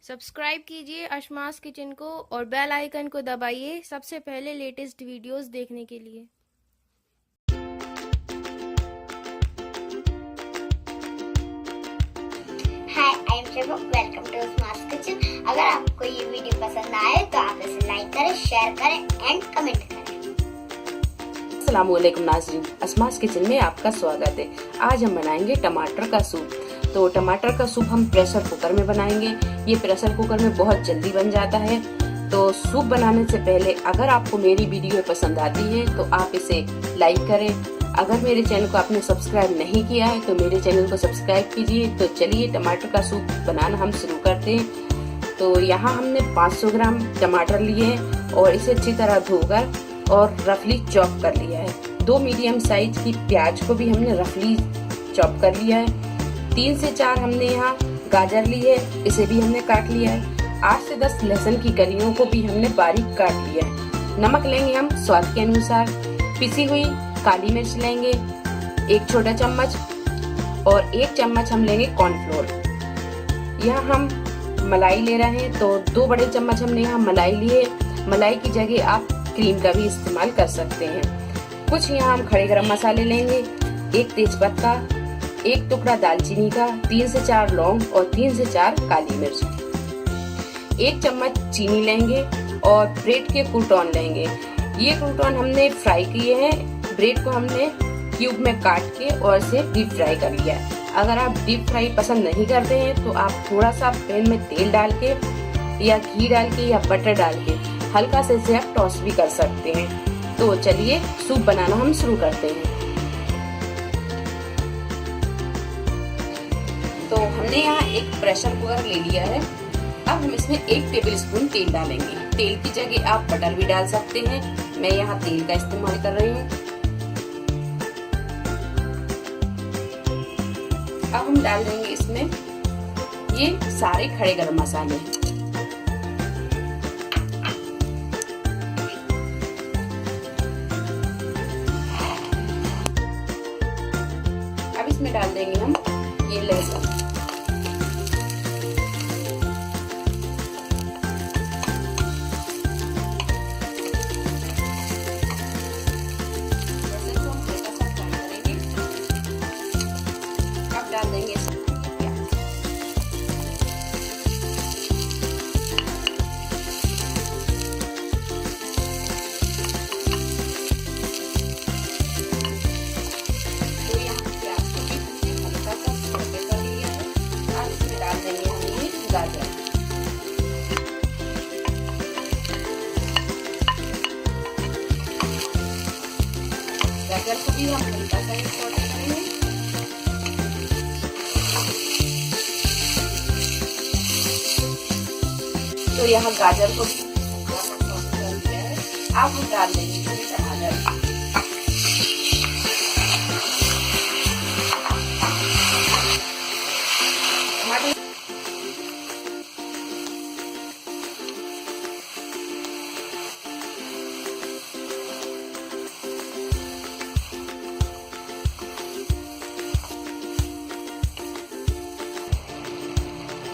Subscribe कीजिए अशमास kitchen को और बेल आइकन को दबाइए सबसे पहले लेटेस्ट वीडियोस देखने के लिए। Hi, I am Shivam. Welcome to Ashma's kitchen. अगर आपको ये वीडियो पसंद आए तो आप इसे लाइक करें, शेयर करें एंड कमेंट करें। अस्सलामुअलैकुम नाज़रीन, अशमास किचन में आपका स्वागत है। आज हम बनाएंगे टमाटर का सूप। तो टमाटर का सूप हम प्रेशर कुकर में बनाएंगे। ये प्रेशर कुकर में बहुत जल्दी बन जाता है। तो सूप बनाने से पहले अगर आपको मेरी वीडियो पसंद आती है तो आप इसे लाइक करें। अगर मेरे चैनल को आपने सब्सक्राइब नहीं किया है तो मेरे चैनल को सब्सक्राइब कीजिए। तो चलिए टमाटर का सूप बनाना हम शुरू करते हैं। तो यहाँ हमने 500 ग्राम टमाटर लिए हैं और इसे अच्छी तरह धोकर और रफली चॉप कर लिया है। 2 मीडियम साइज की प्याज को भी हमने रफली चॉप कर लिया है। 3 से 4 हमने यहाँ गाजर ली है, इसे भी हमने काट लिया है। 8 से 10 लहसुन की कलियों को भी हमने बारीक काट लिया है। नमक लेंगे हम स्वाद के अनुसार। पिसी हुई काली मिर्च लेंगे 1 छोटा चम्मच और 1 चम्मच हम लेंगे कॉर्नफ्लोर। यहाँ हम मलाई ले रहे हैं तो 2 बड़े चम्मच हमने यहाँ मलाई लिए। मलाई की जगह आप क्रीम का भी इस्तेमाल कर सकते हैं। कुछ यहाँ हम खड़े गरम मसाले लेंगे, 1 तेजपत्ता, 1 टुकड़ा दालचीनी का, 3 से 4 लौंग और 3 से 4 काली मिर्च। 1 चम्मच चीनी लेंगे और ब्रेड के क्रूटॉन लेंगे। ये क्रूटॉन हमने फ्राई किए हैं। ब्रेड को हमने क्यूब में काट के और इसे डीप फ्राई कर लिया है। अगर आप डीप फ्राई पसंद नहीं करते हैं तो आप थोड़ा सा पैन में तेल डाल के या घी डाल के या बटर डाल के हल्का से इसे आप टॉस भी कर सकते हैं। तो चलिए सूप बनाना हम शुरू करते हैं। तो हमने यहाँ एक प्रेशर कुकर ले लिया है। अब हम इसमें 1 टेबलस्पून तेल डालेंगे। तेल की जगह आप बटर भी डाल सकते हैं। मैं यहाँ तेल का इस्तेमाल कर रही हूँ। अब हम डाल देंगे इसमें ये सारे खड़े गरम मसाले। अब इसमें डाल देंगे हम ये लहसुन। अब डाल देंगे गाजर। गाजर को भी हम हल्का सा सौटे करेंगे। तो यहाँ गाजर को भी कर दिया है। अब हम डाल देंगे टमाटर।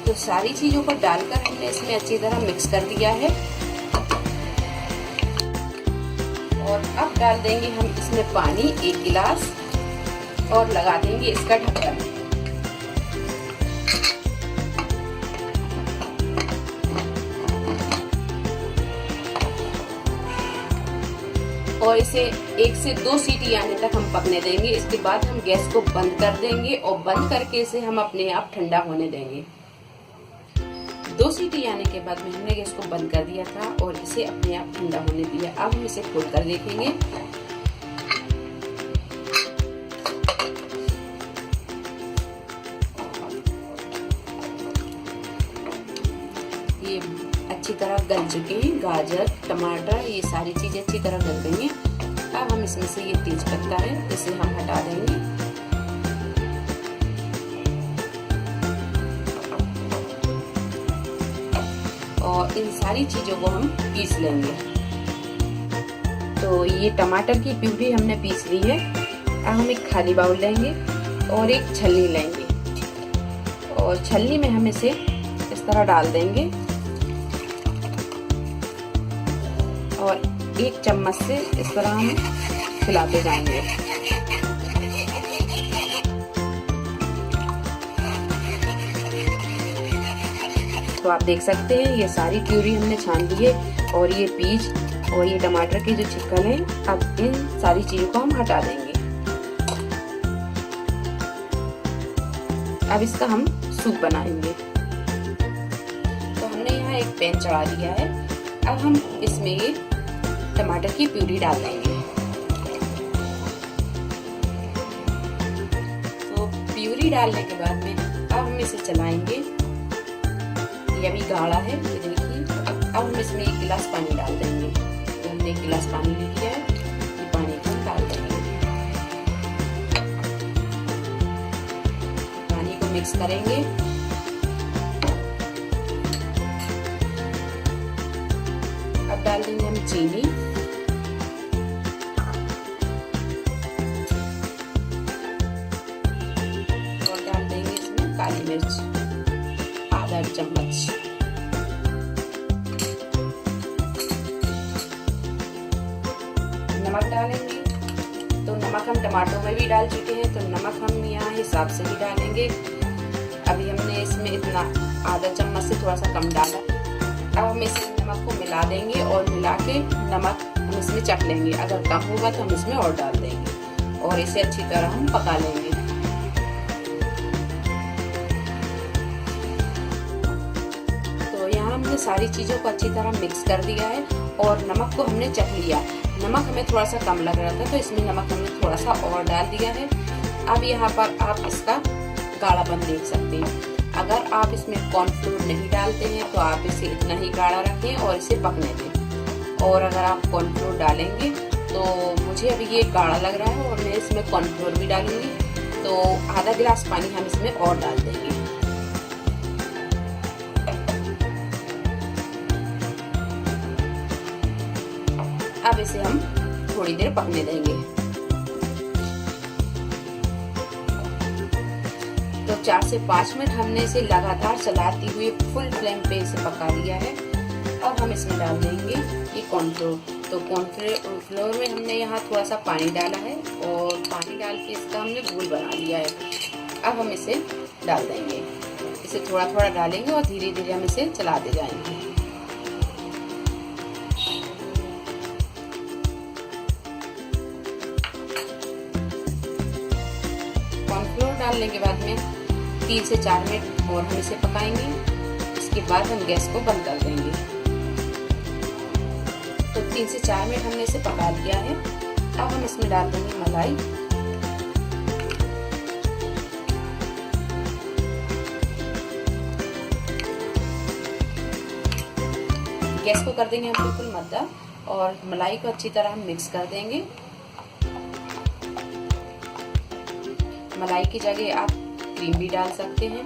तो सारी चीजों को डालकर हमने इसमें अच्छी तरह मिक्स कर दिया है। और अब डाल देंगे हम इसमें पानी 1 गिलास और लगा देंगे इसका ढक्कन। और इसे 1 से 2 सीटी आने तक हम पकने देंगे। इसके बाद हम गैस को बंद कर देंगे और बंद करके इसे हम अपने आप ठंडा होने देंगे। 2 सीटी आने के बाद में हमने गैस को बंद कर दिया था और इसे अपने आप ठंडा होने दिया। अब हम इसे खोल कर देखेंगे। ये अच्छी तरह गल चुके हैं। गाजर, टमाटर, ये सारी चीजें अच्छी तरह गल गई हैं। अब हम इसमें से ये तेज पत्ता है इसे हम हटा देंगे। और इन सारी चीजों को हम पीस लेंगे। तो ये टमाटर की प्यूरी हमने पीस ली है। अब हम एक खाली बाउल लेंगे और एक छलनी लेंगे और छलनी में हम इसे इस तरह डाल देंगे और 1 चम्मच से इस तरह हम खिलाते जाएंगे। तो आप देख सकते हैं ये सारी प्यूरी हमने छान ली है और ये पीज और ये टमाटर के जो छिकल है, अब इन सारी चीजों को हम हटा देंगे। अब इसका हम सूप बनाएंगे। तो हमने यहाँ एक पैन चढ़ा दिया है। अब हम इसमें ये टमाटर की प्यूरी डाल देंगे। तो प्यूरी डालने के बाद में अब हम इसे चलाएंगे। ये अभी गाढ़ा है, ये देखिए। अब हम इसमें 1 गिलास पानी डाल देंगे। तो हमने 1 गिलास पानी ले लिया है, ये पानी को डाल देंगे। पानी को मिक्स करेंगे। अब डाल देंगे हम चीनी और डाल देंगे इसमें काली मिर्च आधा चम्मच। नमक डालेंगे। तो नमक हम टमाटो में भी डाल चुके हैं, तो नमक हम यहाँ हिसाब से ही डालेंगे। अभी हमने इसमें इतना आधा चम्मच से थोड़ा सा कम डाला। अब हम इस नमक को मिला देंगे और मिला के नमक हम इसमें चख लेंगे। अगर कम होगा तो हम इसमें और डाल देंगे और इसे अच्छी तरह हम पका लेंगे। तो यहाँ हमने सारी चीजों को अच्छी तरह मिक्स कर दिया है और नमक को हमने चख लिया। नमक हमें थोड़ा सा कम लग रहा था, तो इसमें नमक हमने थोड़ा सा और डाल दिया है। अब यहाँ पर आप इसका गाढ़ापन देख सकते हैं। अगर आप इसमें कॉर्नफ्लोर नहीं डालते हैं तो आप इसे इतना ही गाढ़ा रखें और इसे पकने दें। और अगर आप कॉर्नफ्लोर डालेंगे तो मुझे अभी ये गाढ़ा लग रहा है और मैं इसमें कॉर्नफ्लोर भी डालूंगी, तो आधा गिलास पानी हम इसमें और डाल देंगे। अब इसे हम थोड़ी देर पकने देंगे। तो 4 से 5 मिनट हमने इसे लगातार चलाते हुए फुल फ्लेम पे इसे पका लिया है। अब हम इसमें डाल देंगे ये कॉर्नफ्लोर। तो कॉर्नफ्लोर में हमने यहाँ थोड़ा सा पानी डाला है और पानी डाल के इसका हमने घोल बना लिया है। अब हम इसे डाल देंगे। इसे थोड़ा थोड़ा डालेंगे और धीरे धीरे हम इसे चलाते जाएंगे। कॉर्नफ्लोर डालने के बाद में 3 से 4 मिनट और हम इसे पकाएंगे। इसके बाद हम गैस को बंद कर देंगे। तो 3 से 4 मिनट हमने इसे पका लिया है। अब हम इसमें डाल देंगे मलाई। गैस को कर देंगे हम बिल्कुल मद्दा और मलाई को अच्छी तरह हम मिक्स कर देंगे। मलाई की जगह आप क्रीम भी डाल सकते हैं।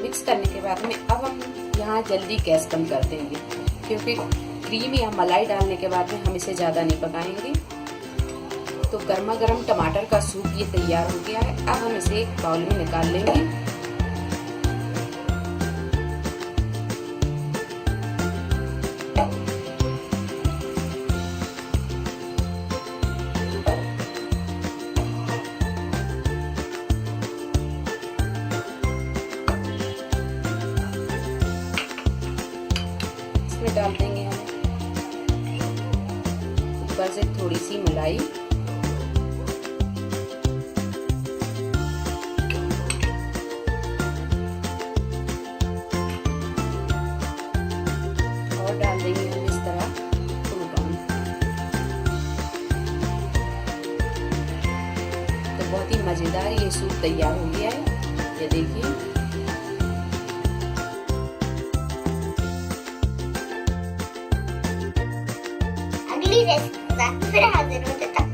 मिक्स करने के बाद में अब हम यहाँ जल्दी गैस कम कर देंगे, क्योंकि क्रीम या मलाई डालने के बाद में हम इसे ज़्यादा नहीं पकाएंगे। तो गर्मा गर्म टमाटर का सूप ये तैयार हो गया है। अब हम इसे एक बाउल में निकाल लेंगे। डाल देंगे हम ऊपर से थोड़ी सी मलाई और डाल देंगे हम इस तरह क्रूटॉन। तो बहुत ही मजेदार ये सूप तैयार हो गया है। ये देखिए। अगली रेसिपी फिर हाजिर होते तक